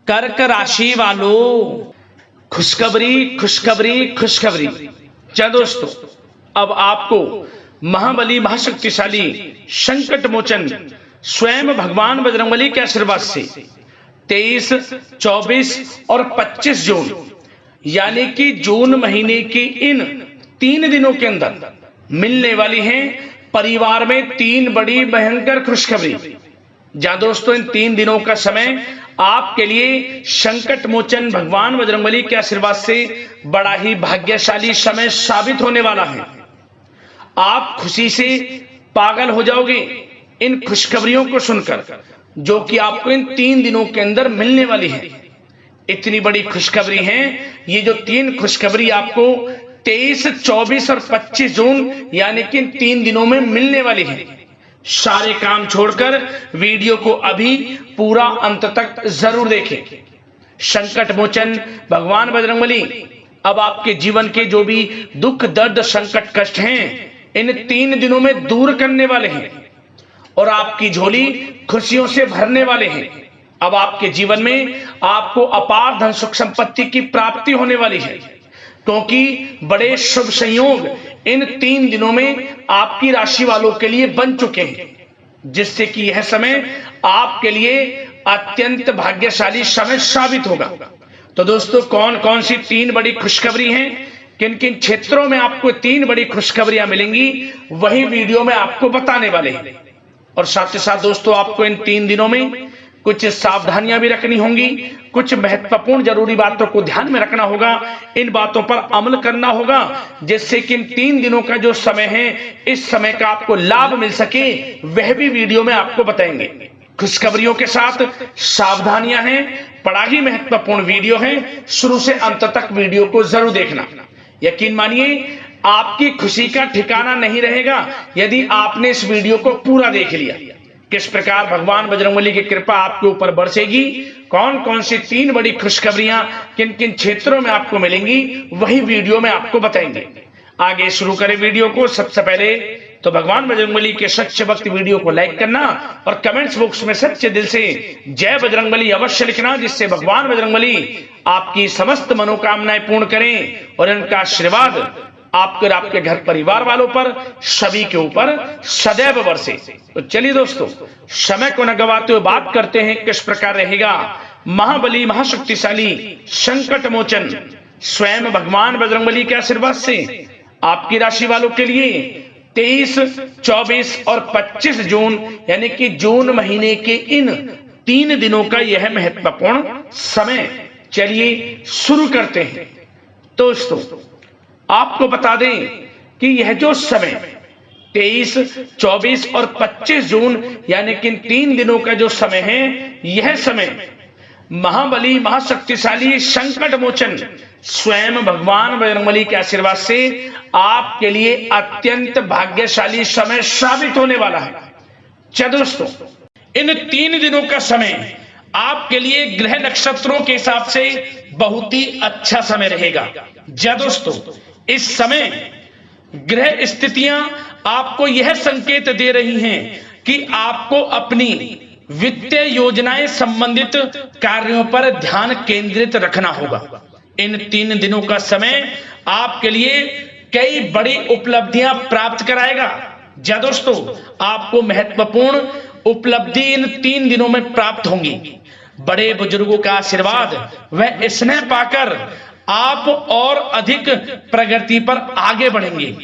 कर्क राशि वालों, खुशखबरी खुशखबरी खुशखबरी। क्या दोस्तों, अब आपको महाबली महाशक्तिशाली संकट मोचन स्वयं भगवान बजरंगबली के आशीर्वाद से 23, 24 और 25 जून यानी कि जून महीने की इन 3 दिनों के अंदर मिलने वाली है परिवार में 3 बड़ी भयंकर खुशखबरी। जहां दोस्तों इन 3 दिनों का समय आपके लिए संकट मोचन भगवान बजरंगबली के आशीर्वाद से बड़ा ही भाग्यशाली समय साबित होने वाला है। आप खुशी से पागल हो जाओगे इन खुशखबरियों को सुनकर, जो कि आपको इन 3 दिनों के अंदर मिलने वाली है। इतनी बड़ी खुशखबरी है ये, जो 3 खुशखबरी आपको 23, 24 और 25 जून यानी कि इन 3 दिनों में मिलने वाली है। सारे काम छोड़कर वीडियो को अभी पूरा अंत तक जरूर देखें। संकट मोचन भगवान बजरंगबली अब आपके जीवन के जो भी दुख दर्द संकट कष्ट हैं इन 3 दिनों में दूर करने वाले हैं और आपकी झोली खुशियों से भरने वाले हैं। अब आपके जीवन में आपको अपार धन सुख संपत्ति की प्राप्ति होने वाली है, क्योंकि बड़े शुभ संयोग इन 3 दिनों में आपकी राशि वालों के लिए बन चुके हैं, जिससे कि यह समय आपके लिए अत्यंत भाग्यशाली समय साबित होगा। तो दोस्तों, कौन कौन सी 3 बड़ी खुशखबरी हैं, किन किन क्षेत्रों में आपको 3 बड़ी खुशखबरियां मिलेंगी, वही वीडियो में आपको बताने वाले हैं। और साथ ही साथ दोस्तों, आपको इन 3 दिनों में कुछ सावधानियां भी रखनी होंगी, कुछ महत्वपूर्ण जरूरी बातों को ध्यान में रखना होगा, इन बातों पर अमल करना होगा, जिससे कि इन 3 दिनों का जो समय है इस समय का आपको लाभ मिल सके, वह भी वीडियो में आपको बताएंगे। खुशखबरियों के साथ सावधानियां हैं, बड़ा ही महत्वपूर्ण वीडियो है, शुरू से अंत तक वीडियो को जरूर देखना। यकीन मानिए आपकी खुशी का ठिकाना नहीं रहेगा यदि आपने इस वीडियो को पूरा देख लिया। किस प्रकार भगवान बजरंगबली की कृपा आपके ऊपर बरसेगी, कौन कौन सी 3 बड़ी खुशखबरियां किन किन क्षेत्रों में आपको मिलेंगी, वही वीडियो में आपको बताएंगे। आगे शुरू करें वीडियो को। सबसे पहले तो भगवान बजरंगबली के सच्चे भक्त वीडियो को लाइक करना और कमेंट्स बॉक्स में सच्चे दिल से जय बजरंगबली अवश्य लिखना, जिससे भगवान बजरंगबली आपकी समस्त मनोकामनाएं पूर्ण करें और इनका आशीर्वाद आपके और आपके घर परिवार वालों पर सभी के ऊपर सदैव बरसे। तो चलिए दोस्तों, समय को न गवाते हुए बात करते हैं किस प्रकार रहेगा महाबली महाशक्तिशाली संकट मोचन स्वयं भगवान बजरंगबली के आशीर्वाद से आपकी राशि वालों के लिए 23, 24 और 25 जून यानी कि जून महीने के इन 3 दिनों का यह महत्वपूर्ण समय। चलिए शुरू करते हैं। दोस्तों, आपको बता दें कि यह जो समय 23, 24 और 25 जून यानी कि इन 3 दिनों का जो समय है, यह समय महाबली महाशक्तिशाली संकट मोचन स्वयं भगवान बजरंगबली के आशीर्वाद से आपके लिए अत्यंत भाग्यशाली समय साबित होने वाला है। क्या दोस्तों, इन 3 दिनों का समय आपके लिए ग्रह नक्षत्रों के हिसाब से बहुत ही अच्छा समय रहेगा। क्या दोस्तों, इस समय ग्रह स्थितियां आपको यह संकेत दे रही हैं कि आपको अपनी वित्तीय योजनाएं संबंधित कार्यों पर ध्यान केंद्रित रखना होगा। इन 3 दिनों का समय आपके लिए कई बड़ी उपलब्धियां प्राप्त कराएगा। जा दोस्तों, आपको महत्वपूर्ण उपलब्धि इन 3 दिनों में प्राप्त होंगी। बड़े बुजुर्गों का आशीर्वाद वह स्नेह पाकर आप और अधिक प्रगति पर आगे बढ़ेंगे।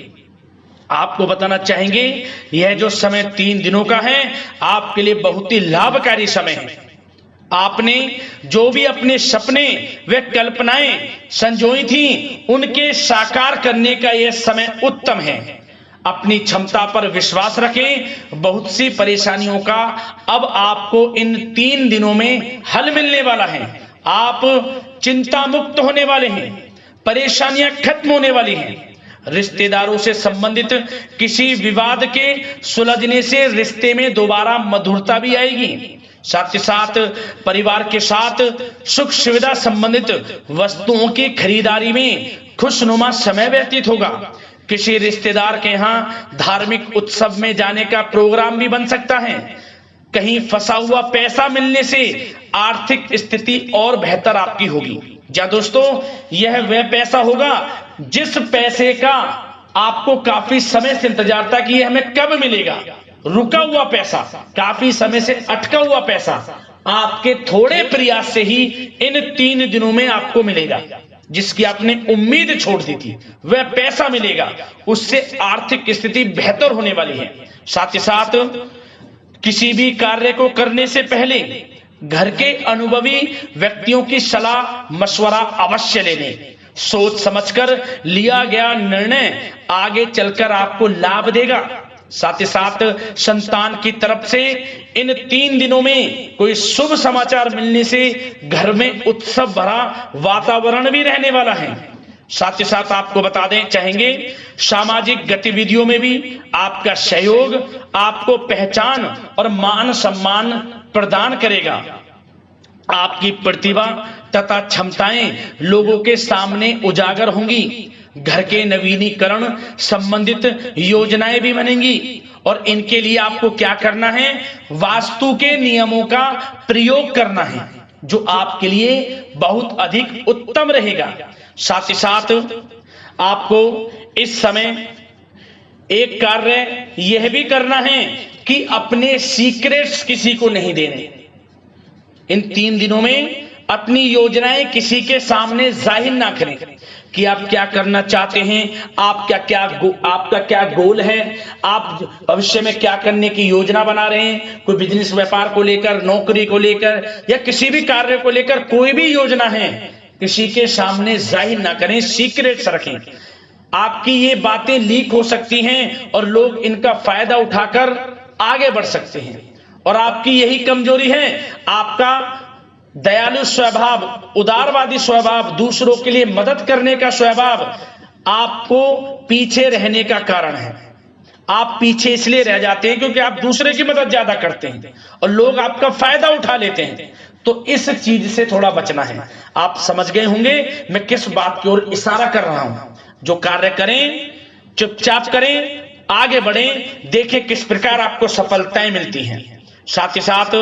आपको बताना चाहेंगे यह जो समय 3 दिनों का है आपके लिए बहुत ही लाभकारी समय है। आपने जो भी अपने सपने व कल्पनाएं संजोई थी उनके साकार करने का यह समय उत्तम है। अपनी क्षमता पर विश्वास रखें। बहुत सी परेशानियों का अब आपको इन 3 दिनों में हल मिलने वाला है। आप चिंता मुक्त होने वाले हैं, परेशानियां खत्म होने वाली हैं। रिश्तेदारों से संबंधित किसी विवाद के सुलझने से रिश्ते में दोबारा मधुरता भी आएगी। साथ ही साथ परिवार के साथ सुख सुविधा संबंधित वस्तुओं की खरीदारी में खुशनुमा समय व्यतीत होगा। किसी रिश्तेदार के यहाँ धार्मिक उत्सव में जाने का प्रोग्राम भी बन सकता है। कहीं फंसा हुआ पैसा मिलने से आर्थिक स्थिति और बेहतर आपकी होगी। या दोस्तों, यह वह पैसा होगा जिस पैसे का आपको काफी समय से इंतजार था कि ये हमें कब मिलेगा। रुका हुआ पैसा, काफी समय से अटका हुआ पैसा आपके थोड़े प्रयास से ही इन 3 दिनों में आपको मिलेगा। जिसकी आपने उम्मीद छोड़ दी थी वह पैसा मिलेगा, उससे आर्थिक स्थिति बेहतर होने वाली है। साथ ही साथ किसी भी कार्य को करने से पहले घर के अनुभवी व्यक्तियों की सलाह मशवरा अवश्य ले लें। सोच समझकर लिया गया निर्णय आगे चलकर आपको लाभ देगा। साथ ही साथ संतान की तरफ से इन 3 दिनों में कोई शुभ समाचार मिलने से घर में उत्सव भरा वातावरण भी रहने वाला है। साथ ही साथ आपको बता दें चाहेंगे, सामाजिक गतिविधियों में भी आपका सहयोग आपको पहचान और मान सम्मान प्रदान करेगा। आपकी प्रतिभा तथा क्षमताएं लोगों के सामने उजागर होंगी। घर के नवीनीकरण संबंधित योजनाएं भी बनेंगी और इनके लिए आपको क्या करना है, वास्तु के नियमों का प्रयोग करना है, जो आपके लिए बहुत अधिक उत्तम रहेगा। साथ ही साथ आपको इस समय एक कार्य यह भी करना है कि अपने सीक्रेट्स किसी को नहीं देने। इन 3 दिनों में अपनी योजनाएं किसी के सामने जाहिर ना करें कि आप क्या करना चाहते हैं, आपका क्या गोल है, आप भविष्य में क्या करने की योजना बना रहे हैं। कोई बिजनेस व्यापार को लेकर, नौकरी को लेकर या किसी भी कार्य को लेकर कोई भी योजना है, किसी के सामने जाहिर ना करें, सीक्रेट्स रखें। आपकी ये बातें लीक हो सकती हैं और लोग इनका फायदा उठाकर आगे बढ़ सकते हैं। और आपकी यही कमजोरी है, आपका दयालु स्वभाव, उदारवादी स्वभाव, दूसरों के लिए मदद करने का स्वभाव आपको पीछे रहने का कारण है। आप पीछे इसलिए रह जाते हैं क्योंकि आप दूसरे की मदद ज्यादा करते हैं और लोग आपका फायदा उठा लेते हैं। तो इस चीज से थोड़ा बचना है। आप समझ गए होंगे मैं किस बात की ओर इशारा कर रहा हूं। जो कार्य करें चुपचाप करें, आगे बढ़ें, देखें किस प्रकार आपको सफलताएं मिलती हैं। साथ ही साथ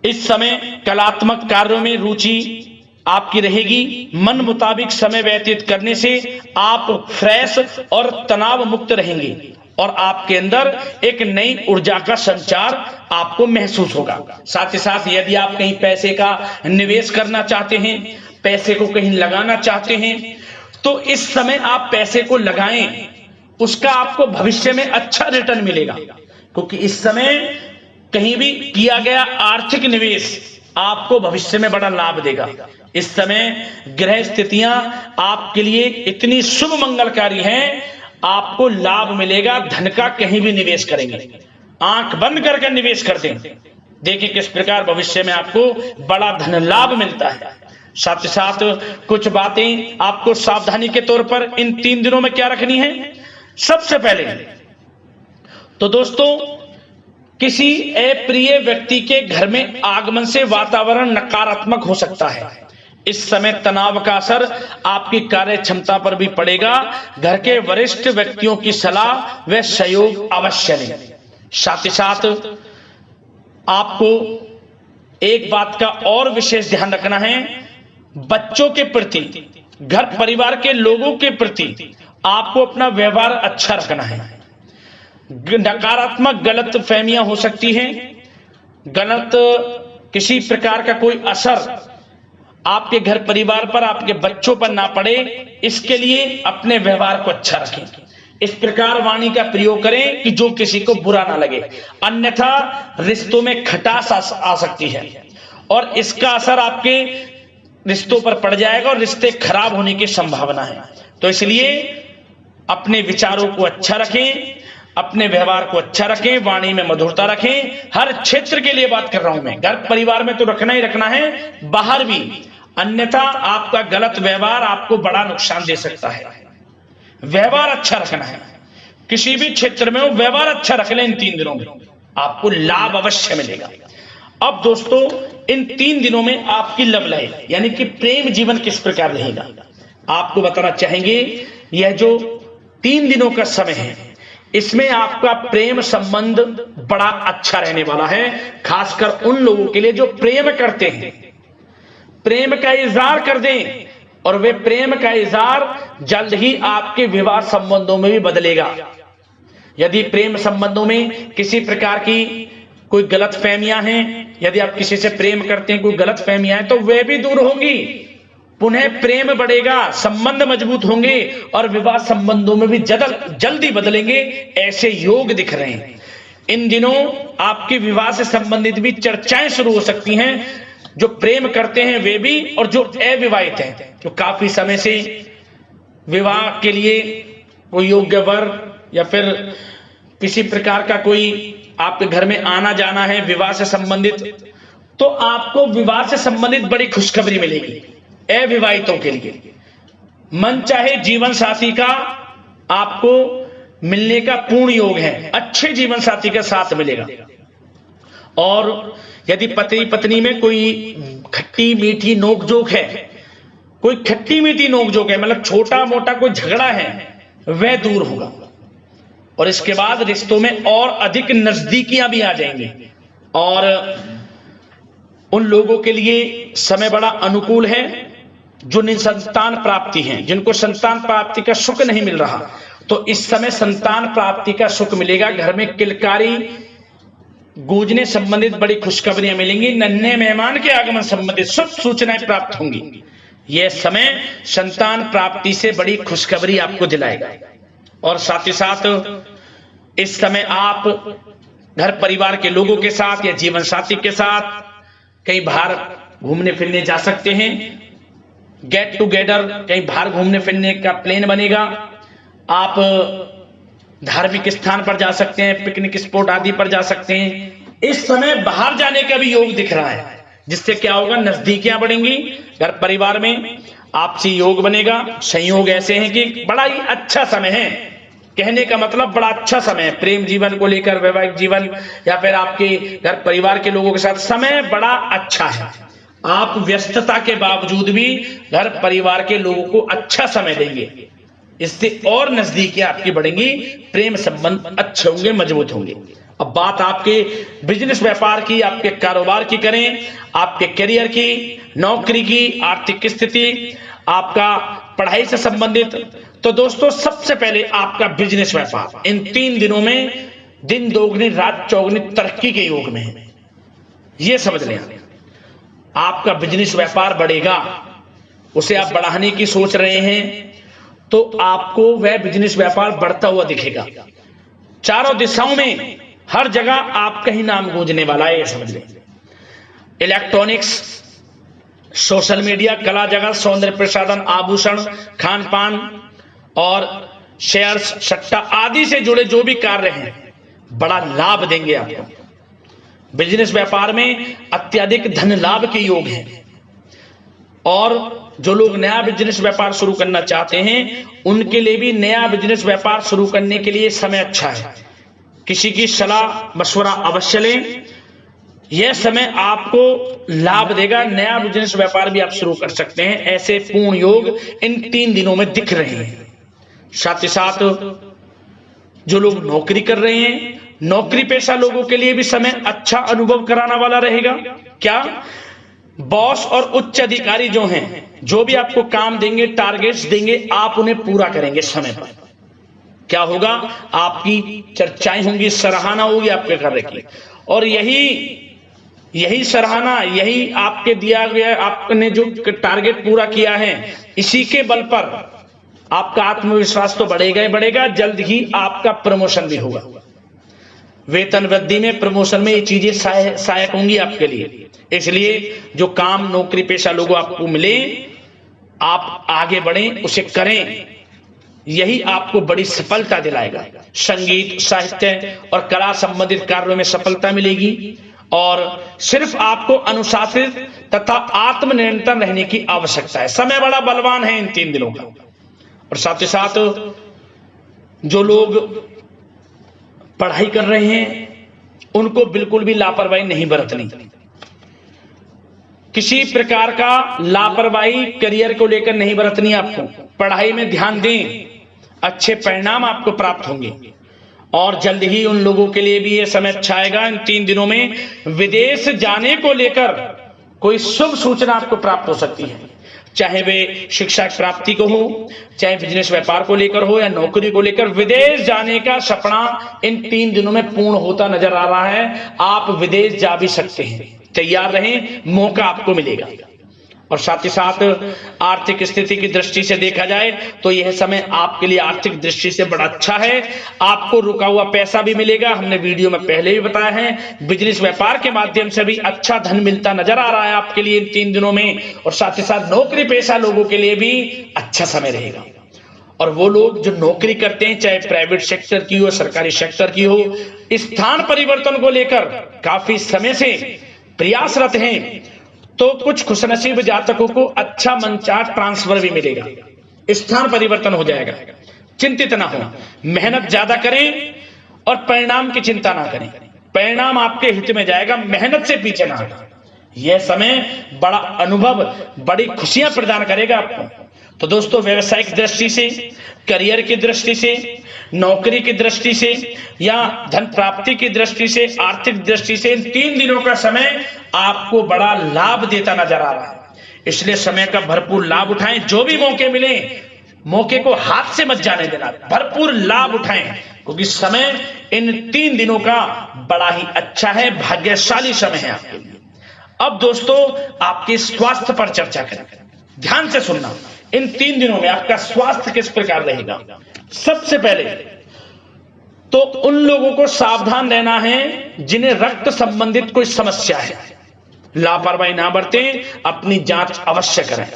इस समय कलात्मक कार्यों में रुचि आपकी रहेगी। मन मुताबिक समय व्यतीत करने से आप फ्रेश और तनाव मुक्त रहेंगे और आपके अंदर एक नई ऊर्जा का संचार आपको महसूस होगा। साथ ही साथ यदि आप कहीं पैसे का निवेश करना चाहते हैं, पैसे को कहीं लगाना चाहते हैं, तो इस समय आप पैसे को लगाएं, उसका आपको भविष्य में अच्छा रिटर्न मिलेगा। क्योंकि इस समय कहीं भी किया गया आर्थिक निवेश आपको भविष्य में बड़ा लाभ देगा। इस समय ग्रह स्थितियां आपके लिए इतनी शुभ मंगलकारी हैं, आपको लाभ मिलेगा। धन का कहीं भी निवेश करेंगे, आंख बंद करके निवेश कर दें, देखिए किस प्रकार भविष्य में आपको बड़ा धन लाभ मिलता है। साथ ही साथ कुछ बातें आपको सावधानी के तौर पर इन 3 दिनों में क्या रखनी है। सबसे पहले तो दोस्तों, किसी अप्रिय व्यक्ति के घर में आगमन से वातावरण नकारात्मक हो सकता है। इस समय तनाव का असर आपकी कार्य क्षमता पर भी पड़ेगा। घर के वरिष्ठ व्यक्तियों की सलाह व सहयोग अवश्य लें। साथ ही साथ आपको एक बात का और विशेष ध्यान रखना है, बच्चों के प्रति, घर परिवार के लोगों के प्रति आपको अपना व्यवहार अच्छा रखना है। नकारात्मक गलत फहमियां हो सकती हैं, गलत किसी प्रकार का कोई असर आपके घर परिवार पर, आपके बच्चों पर ना पड़े, इसके लिए अपने व्यवहार को अच्छा रखें। इस प्रकार वाणी का प्रयोग करें कि जो किसी को बुरा ना लगे, अन्यथा रिश्तों में खटास आ सकती है और इसका असर आपके रिश्तों पर पड़ जाएगा और रिश्ते खराब होने की संभावना है। तो इसलिए अपने विचारों को अच्छा रखें, अपने व्यवहार को अच्छा रखें, वाणी में मधुरता रखें। हर क्षेत्र के लिए बात कर रहा हूं मैं, घर परिवार में तो रखना ही रखना है, बाहर भी, अन्यथा आपका गलत व्यवहार आपको बड़ा नुकसान दे सकता है। व्यवहार अच्छा रखना है, किसी भी क्षेत्र में हो व्यवहार अच्छा रख लें। इन 3 दिनों में आपको लाभ अवश्य मिलेगा। अब दोस्तों, इन 3 दिनों में आपकी लव लाइफ यानी कि प्रेम जीवन किस प्रकार रहेगा, आपको बताना चाहेंगे। यह जो 3 दिनों का समय है, इसमें आपका प्रेम संबंध बड़ा अच्छा रहने वाला है, खासकर उन लोगों के लिए जो प्रेम करते हैं। प्रेम का इजहार कर दें और वे प्रेम का इजहार जल्द ही आपके विवाह संबंधों में भी बदलेगा। यदि प्रेम संबंधों में किसी प्रकार की कोई गलत फहमियां हैं, यदि आप किसी से प्रेम करते हैं, कोई गलत फहमियां हैं, तो वे भी दूर होंगी, पुनः प्रेम बढ़ेगा, संबंध मजबूत होंगे और विवाह संबंधों में भी जल्दी बदलेंगे, ऐसे योग दिख रहे हैं। इन दिनों आपके विवाह से संबंधित भी चर्चाएं शुरू हो सकती हैं, जो प्रेम करते हैं वे भी और जो अविवाहित हैं, जो काफी समय से विवाह के लिए कोई योग्य वर या फिर किसी प्रकार का कोई आपके घर में आना जाना है विवाह से संबंधित, तो आपको विवाह से संबंधित बड़ी खुशखबरी मिलेगी। अविवाहितों के लिए मन चाहे जीवन साथी का आपको मिलने का पूर्ण योग है, अच्छे जीवन साथी का साथ मिलेगा। और यदि पति पत्नी में कोई खट्टी मीठी नोकझोंक है, कोई खट्टी मीठी नोकझोंक है, मतलब छोटा मोटा कोई झगड़ा है, वह दूर होगा और इसके बाद रिश्तों में और अधिक नजदीकियां भी आ जाएंगी। और उन लोगों के लिए समय बड़ा अनुकूल है जो निसंतान प्राप्ति है, जिनको संतान प्राप्ति का सुख नहीं मिल रहा, तो इस समय संतान प्राप्ति का सुख मिलेगा। घर में किलकारी गूंजने संबंधित बड़ी खुशखबरियां मिलेंगी। नन्हे मेहमान के आगमन संबंधित शुभ सूचनाएं प्राप्त होंगी। यह समय संतान प्राप्ति से बड़ी खुशखबरी आपको दिलाएगा। और साथ ही साथ इस समय आप घर परिवार के लोगों के साथ या जीवन साथी के साथ कहीं बाहर घूमने फिरने जा सकते हैं। गेट टुगेदर कहीं बाहर घूमने फिरने का प्लान बनेगा। आप धार्मिक स्थान पर जा सकते हैं, पिकनिक स्पॉट आदि पर जा सकते हैं। इस समय बाहर जाने का भी योग दिख रहा है, जिससे क्या होगा, नजदीकियां बढ़ेंगी, घर परिवार में आपसी योग बनेगा। संयोग ऐसे हैं कि बड़ा ही अच्छा समय है, कहने का मतलब बड़ा अच्छा समय है। प्रेम जीवन को लेकर, वैवाहिक जीवन या फिर आपके घर परिवार के लोगों के साथ समय बड़ा अच्छा है। आप व्यस्तता के बावजूद भी घर परिवार के लोगों को अच्छा समय देंगे, इससे और नजदीकियां आपकी बढ़ेंगी, प्रेम संबंध अच्छे होंगे, मजबूत होंगे। अब बात आपके बिजनेस व्यापार की, आपके कारोबार की करें, आपके करियर की, नौकरी की, आर्थिक स्थिति, आपका पढ़ाई से संबंधित, तो दोस्तों सबसे पहले आपका बिजनेस व्यापार इन 3 दिनों में दिन दोगुनी रात चौगुनी तरक्की के योग में है। यह समझ लें, आपका बिजनेस व्यापार बढ़ेगा, उसे आप बढ़ाने की सोच रहे हैं तो आपको वह बिजनेस व्यापार बढ़ता हुआ दिखेगा। चारों दिशाओं में हर जगह आपका ही नाम गूंजने वाला है, यह समझ लें। इलेक्ट्रॉनिक्स, सोशल मीडिया, कला जगत, सौंदर्य प्रसाधन, आभूषण, खान पान और शेयर्स, सट्टा आदि से जुड़े जो भी कार्य हैं बड़ा लाभ देंगे आपको। बिजनेस व्यापार में अत्यधिक धन लाभ के योग हैं। और जो लोग नया बिजनेस व्यापार शुरू करना चाहते हैं उनके लिए भी नया बिजनेस व्यापार शुरू करने के लिए समय अच्छा है। किसी की सलाह मशवरा अवश्य लें, यह समय आपको लाभ देगा। नया बिजनेस व्यापार भी आप शुरू कर सकते हैं, ऐसे पूर्ण योग इन 3 दिनों में दिख रहे हैं। साथ ही साथ जो लोग नौकरी कर रहे हैं, नौकरी पेशा लोगों के लिए भी समय अच्छा अनुभव कराना वाला रहेगा। क्या बॉस और उच्च अधिकारी जो हैं, जो भी आपको काम देंगे, टारगेट्स देंगे, आप उन्हें पूरा करेंगे समय पर। क्या होगा, आपकी चर्चाएं होंगी, सराहना होगी आपके कार्य की, और यही सराहना, यही आपके दिया गया, आपने जो टारगेट पूरा किया है, इसी के बल पर आपका आत्मविश्वास तो बढ़ेगा ही बढ़ेगा। जल्द ही आपका प्रमोशन भी होगा। वेतन वृद्धि में, प्रमोशन में ये चीजें सहायक होंगी आपके लिए। इसलिए जो काम नौकरी पेशा लोगों आपको मिले, आप आगे बढ़ें, उसे करें, यही आपको बड़ी सफलता दिलाएगा। संगीत, साहित्य और कला संबंधित कार्यों में सफलता मिलेगी और सिर्फ आपको अनुशासित तथा आत्मनियंत्रण रहने की आवश्यकता है। समय बड़ा बलवान है इन 3 दिनों का। और साथ ही साथ जो लोग पढ़ाई कर रहे हैं उनको बिल्कुल भी लापरवाही नहीं बरतनी। किसी प्रकार का लापरवाही करियर को लेकर नहीं बरतनी। आपको पढ़ाई में ध्यान दें, अच्छे परिणाम आपको प्राप्त होंगे। और जल्द ही उन लोगों के लिए भी ये समय अच्छा आएगा। इन 3 दिनों में विदेश जाने को लेकर कोई शुभ सूचना आपको प्राप्त हो सकती है, चाहे वे शिक्षा की प्राप्ति को हो, चाहे बिजनेस व्यापार को लेकर हो या नौकरी को लेकर। विदेश जाने का सपना इन 3 दिनों में पूर्ण होता नजर आ रहा है। आप विदेश जा भी सकते हैं, तैयार रहें, मौका आपको मिलेगा। और साथ ही साथ आर्थिक स्थिति की दृष्टि से देखा जाए तो यह समय आपके लिए आर्थिक दृष्टि से बड़ा अच्छा है। आपको रुका हुआ पैसा भी मिलेगा, हमने वीडियो में पहले भी बताया है। बिजनेस व्यापार के माध्यम से भी अच्छा धन मिलता नजर आ रहा है आपके लिए इन 3 दिनों में। और साथ ही साथ नौकरी पेशा लोगों के लिए भी अच्छा समय रहेगा। और वो लोग जो नौकरी करते हैं, चाहे प्राइवेट सेक्टर की हो, सरकारी सेक्टर की हो, स्थान परिवर्तन को लेकर काफी समय से प्रयासरत हैं, तो कुछ खुशनसीब जातकों को अच्छा मनचाहा ट्रांसफर भी मिलेगा, स्थान परिवर्तन हो जाएगा। चिंतित ना हो, मेहनत ज्यादा करें और परिणाम की चिंता ना करें। परिणाम आपके हित में जाएगा, मेहनत से पीछे ना हटें। यह समय बड़ा अनुभव, बड़ी खुशियां प्रदान करेगा आपको। तो दोस्तों, व्यवसायिक दृष्टि से, करियर की दृष्टि से, नौकरी की दृष्टि से या धन प्राप्ति की दृष्टि से, आर्थिक दृष्टि से इन 3 दिनों का समय आपको बड़ा लाभ देता नजर आ रहा है। इसलिए समय का भरपूर लाभ उठाएं। जो भी मौके मिले, मौके को हाथ से मत जाने देना, भरपूर लाभ उठाएं, क्योंकि समय इन 3 दिनों का बड़ा ही अच्छा है, भाग्यशाली समय है आपके लिए। अब दोस्तों, आपके स्वास्थ्य पर चर्चा करें। ध्यान से सुनना, इन 3 दिनों में आपका स्वास्थ्य किस प्रकार रहेगा। सबसे पहले तो उन लोगों को सावधान रहना है जिन्हें रक्त संबंधित कोई समस्या है। लापरवाही ना बरतें, अपनी जांच अवश्य करें,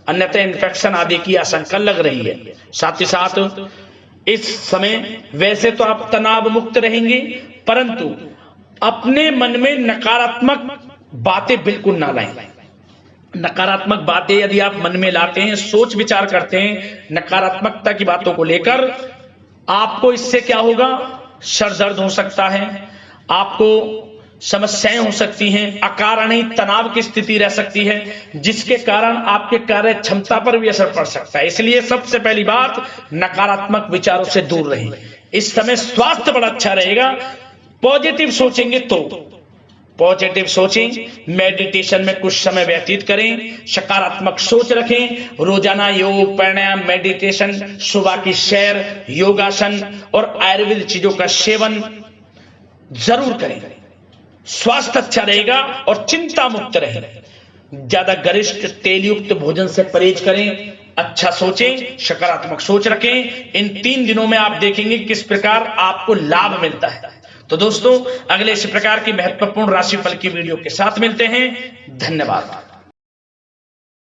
अन्यथा इन्फेक्शन आदि की आशंका लग रही है। साथ ही साथ इस समय वैसे तो आप तनाव मुक्त रहेंगे, परंतु अपने मन में नकारात्मक बातें बिल्कुल ना लाएं। नकारात्मक बातें यदि आप मन में लाते हैं, सोच विचार करते हैं नकारात्मकता की बातों को लेकर, आपको इससे क्या होगा, सर दर्द हो सकता है, आपको समस्याएं हो सकती हैं, अकारण ही तनाव की स्थिति रह सकती है, जिसके कारण आपके कार्य क्षमता पर भी असर पड़ सकता है। इसलिए सबसे पहली बात, नकारात्मक विचारों से दूर रहें। इस समय स्वास्थ्य बड़ा अच्छा रहेगा। पॉजिटिव सोचेंगे तो पॉजिटिव सोचें, मेडिटेशन में कुछ समय व्यतीत करें, सकारात्मक सोच रखें, रोजाना योग, प्राणायाम, मेडिटेशन, सुबह की सैर, योगासन और आयुर्वेद चीजों का सेवन जरूर करें। स्वास्थ्य अच्छा रहेगा और चिंता मुक्त रहें। ज्यादा गरिष्ठ तेलयुक्त भोजन से परहेज करें, अच्छा सोचें, सकारात्मक सोच रखें। इन 3 दिनों में आप देखेंगे किस प्रकार आपको लाभ मिलता है। तो दोस्तों, अगले इसी प्रकार की महत्वपूर्ण राशिफल की वीडियो के साथ मिलते हैं। धन्यवाद।